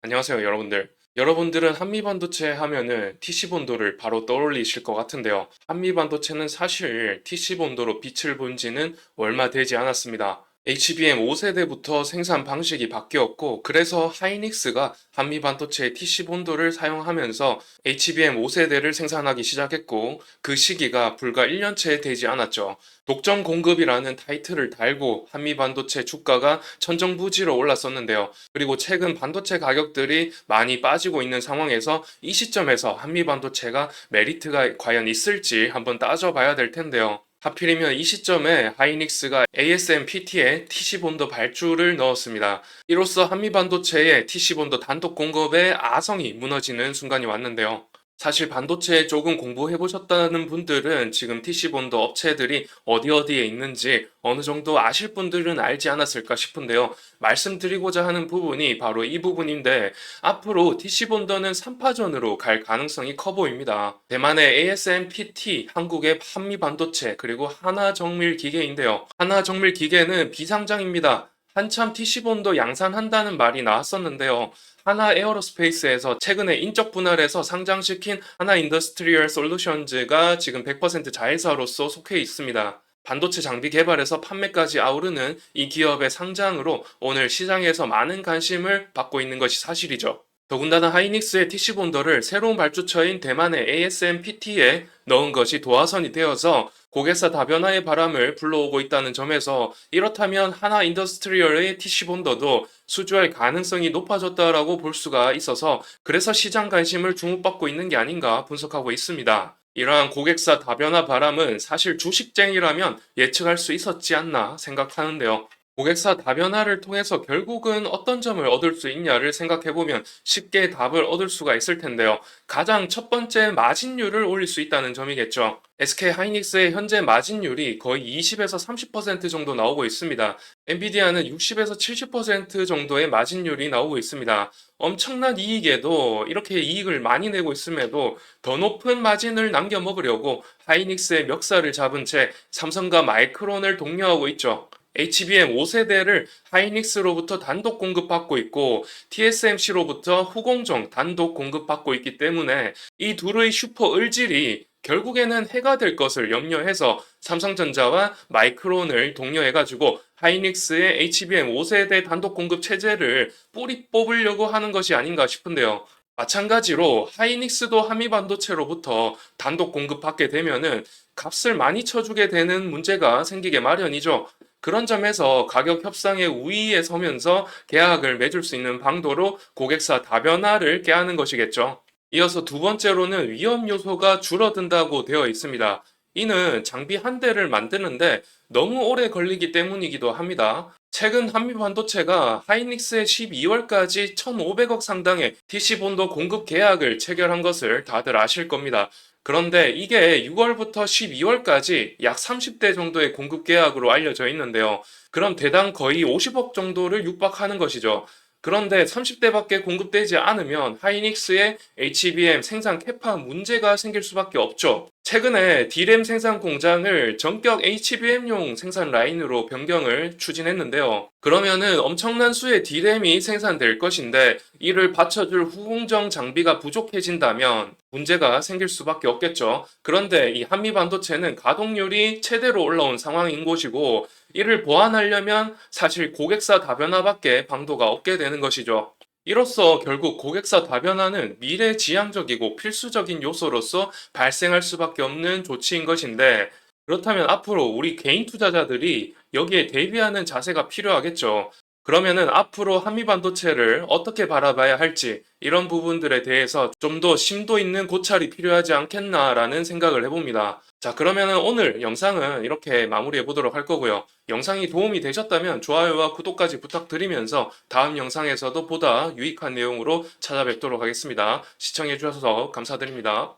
안녕하세요, 여러분들. 여러분들은 한미반도체 하면은 TC본도를 바로 떠올리실 것 같은데요. 한미반도체는 사실 TC본도로 빛을 본 지는 얼마 되지 않았습니다. HBM 5세대부터 생산 방식이 바뀌었고, 그래서 하이닉스가 한미반도체의 TC본도를 사용하면서 HBM 5세대를 생산하기 시작했고, 그 시기가 불과 1년채 되지 않았죠. 독점 공급이라는 타이틀을 달고 한미반도체 주가가 천정부지로 올랐었는데요. 그리고 최근 반도체 가격들이 많이 빠지고 있는 상황에서 이 시점에서 한미 반도체가 메리트가 과연 있을지 한번 따져봐야 될 텐데요. 하필이면 이 시점에 하이닉스가 ASMPT에 TC본도 발주를 넣었습니다. 이로써 한미 반도체의 TC본도 단독 공급의 아성이 무너지는 순간이 왔는데요. 사실 반도체 조금 공부해 보셨다는 분들은 지금 TC본도 업체들이 어디에 있는지 어느 정도 아실 분들은 알지 않았을까 싶은데요. 말씀드리고자 하는 부분이 바로 이 부분인데, 앞으로 TC본더는 3파전으로 갈 가능성이 커 보입니다. 대만의 ASMPT, 한국의 한미반도체, 그리고 하나정밀기계인데요. 하나정밀기계는 비상장입니다. 한참 TC본도 양산한다는 말이 나왔었는데요. 하나 에어로스페이스에서 최근에 인적 분할해서 상장시킨 하나 인더스트리얼 솔루션즈가 지금 100% 자회사로서 속해 있습니다. 반도체 장비 개발에서 판매까지 아우르는 이 기업의 상장으로 오늘 시장에서 많은 관심을 받고 있는 것이 사실이죠. 더군다나 하이닉스의 TC본더를 새로운 발주처인 대만의 ASMPT에 넣은 것이 도화선이 되어서 고객사 다변화의 바람을 불러오고 있다는 점에서, 이렇다면 하나 인더스트리얼의 TC본더도 수주할 가능성이 높아졌다라고 볼 수가 있어서, 그래서 시장 관심을 주목받고 있는 게 아닌가 분석하고 있습니다. 이러한 고객사 다변화 바람은 사실 주식쟁이라면 예측할 수 있었지 않나 생각하는데요. 고객사 다변화를 통해서 결국은 어떤 점을 얻을 수 있냐를 생각해보면 쉽게 답을 얻을 수가 있을 텐데요. 가장 첫 번째, 마진율을 올릴 수 있다는 점이겠죠. SK 하이닉스의 현재 마진율이 거의 20에서 30% 정도 나오고 있습니다. 엔비디아는 60에서 70% 정도의 마진율이 나오고 있습니다. 엄청난 이익에도 이렇게 이익을 많이 내고 있음에도 더 높은 마진을 남겨 먹으려고 하이닉스의 멱살을 잡은 채 삼성과 마이크론을 독려하고 있죠. HBM 5세대를 하이닉스로부터 단독 공급받고 있고 TSMC로부터 후공정 단독 공급받고 있기 때문에 이 둘의 슈퍼 을질이 결국에는 해가 될 것을 염려해서 삼성전자와 마이크론을 독려해가지고 하이닉스의 HBM 5세대 단독 공급 체제를 뿌리 뽑으려고 하는 것이 아닌가 싶은데요. 마찬가지로 하이닉스도 한미반도체로부터 단독 공급받게 되면은 값을 많이 쳐주게 되는 문제가 생기게 마련이죠. 그런 점에서 가격 협상의 우위에 서면서 계약을 맺을 수 있는 방도로 고객사 다변화를 깨하는 것이겠죠. 이어서 두 번째로는 위험 요소가 줄어든다고 되어 있습니다. 이는 장비 한 대를 만드는데 너무 오래 걸리기 때문이기도 합니다. 최근 한미 반도체가 하이닉스의 12월까지 1,500억 상당의 TC본도 공급 계약을 체결한 것을 다들 아실 겁니다. 그런데 이게 6월부터 12월까지 약 30대 정도의 공급 계약으로 알려져 있는데요. 그럼 대당 거의 50억 정도를 육박하는 것이죠. 그런데 30대밖에 공급되지 않으면 하이닉스의 HBM 생산 캐파 문제가 생길 수밖에 없죠. 최근에 D램 생산 공장을 전격 HBM용 생산 라인으로 변경을 추진했는데요. 그러면은 엄청난 수의 D램이 생산될 것인데, 이를 받쳐줄 후공정 장비가 부족해진다면 문제가 생길 수밖에 없겠죠. 그런데 이 한미 반도체는 가동률이 최대로 올라온 상황인 곳이고, 이를 보완하려면 사실 고객사 다변화밖에 방도가 없게 되는 것이죠. 이로써 결국 고객사 다변화는 미래지향적이고 필수적인 요소로서 발생할 수밖에 없는 조치인 것인데, 그렇다면 앞으로 우리 개인 투자자들이 여기에 대비하는 자세가 필요하겠죠. 그러면은 앞으로 한미 반도체를 어떻게 바라봐야 할지, 이런 부분들에 대해서 좀 더 심도 있는 고찰이 필요하지 않겠나라는 생각을 해봅니다. 자, 그러면은 오늘 영상은 이렇게 마무리해 보도록 할 거고요. 영상이 도움이 되셨다면 좋아요와 구독까지 부탁드리면서 다음 영상에서도 보다 유익한 내용으로 찾아뵙도록 하겠습니다. 시청해 주셔서 감사드립니다.